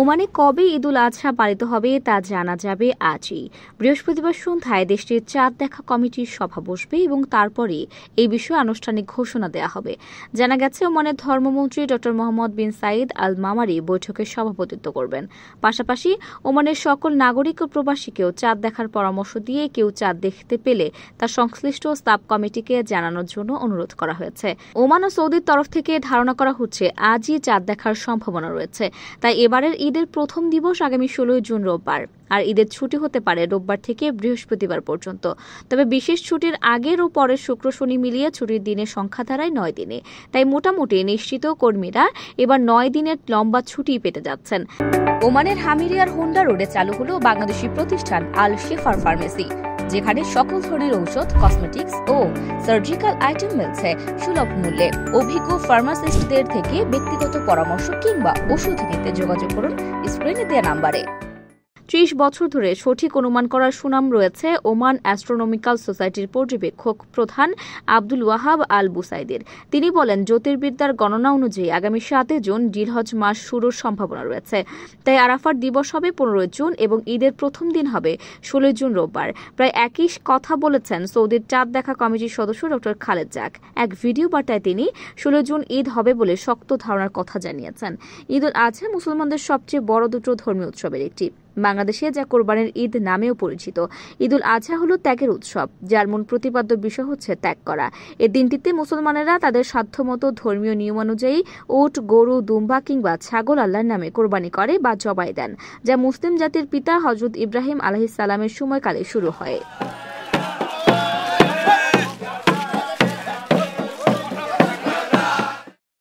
ওমানে কবে ঈদ উল আজহা পালিত হবে তা জানা যাবে আজই। বৃহস্পতিবার সন্ধ্যায় দেশটির চাঁদ দেখা কমিটির সভা বসবে এবং তারপরে এই বিষয়ে আনুষ্ঠানিক ঘোষণা দেওয়া হবে। জানা গেছে, ওমানের ধর্মমন্ত্রী ড মোহাম্মদ বিন সাইদ আল মামারি বৈঠকে সভাপতিত্ব করবেন। পাশাপাশি ওমানের সকল নাগরিক ও প্রবাসীকেও চাঁদ দেখার পরামর্শ দিয়ে কেউ চাঁদ দেখতে পেলে তা সংশ্লিষ্ট সাব কমিটিকে জানানোর জন্য অনুরোধ করা হয়েছে। ওমান ও সৌদির তরফ থেকে ধারণা করা হচ্ছে আজই চাঁদ দেখার সম্ভাবনা রয়েছে। তাই এবারের ঈদের প্রথম দিবস আগামী 16 জুন রোববার, আর ঈদের ছুটি হতে পারে রোববার থেকে বৃহস্পতিবার পর্যন্ত। তবে বিশেষ ছুটির আগের ও পরের শুক্র শনি মিলিয়ে ছুটির দিনের সংখ্যা দাঁড়ায় 9 দিনে। তাই মোটামুটি নিশ্চিত কর্মীরা এবার 9 দিনের লম্বা ছুটি পেতে যাচ্ছেন। ওমানের হামিরিয়ার হোন্ডা রোডে চালু হলো বাংলাদেশি প্রতিষ্ঠান আল শেফার ফার্মেসি, যেখানে সকল ধরনের ঔষধ, কসমেটিক্স ও সার্জিক্যাল আইটেম মিলছে সুলভ মূল্যে। অভিজ্ঞ ফার্মাসিস্টদের থেকে ব্যক্তিগত পরামর্শ কিংবা ওষুধ নিতে যোগাযোগ করুন স্ক্রিনে দেওয়া নাম্বারে। 30 বছর ধরে সঠিক অনুমান করার সুনাম রয়েছে ওমান অ্যাস্ট্রোনমিক্যাল সোসাইটির পর্যবেক্ষক প্রধান আব্দুল ওয়াহাব আল বুসাইদের। তিনি বলেন, জ্যোতির্বিদ্যার গণনা অনুযায়ী আগামী 7 জুন জিলহজ মাস শুরুর সম্ভাবনা রয়েছে। তাই আরাফার দিবস হবে 15 জুন এবং ঈদের প্রথম দিন হবে 16 জুন রোববার। প্রায় একই কথা বলেছেন সৌদির চাঁদ দেখা কমিটির সদস্য ড খালেদ জাক। এক ভিডিও বার্তায় তিনি 16 জুন ঈদ হবে বলে শক্ত ধারণার কথা জানিয়েছেন। ঈদ উল আজহা মুসলমানদের সবচেয়ে বড় দুটো ধর্মীয় উৎসবের একটি। বাংলাদেশে যা কোরবানির ঈদ নামেও পরিচিত, ঈদ উল আজহা হল ত্যাগের উৎসব, যার মূল প্রতিপাদ্য বিষয় হচ্ছে ত্যাগ করা। এই দিনটিতে মুসলমানেরা তাদের সাধ্যমতো ধর্মীয় নিয়মানুযায়ী উট, গরু, দুম্বা কিংবা ছাগল আল্লাহর নামে কোরবানি করে বা জবাই দেন, যা মুসলিম জাতির পিতা হযরত ইব্রাহিম আলাইহিস সালামের সময়কালে শুরু হয়।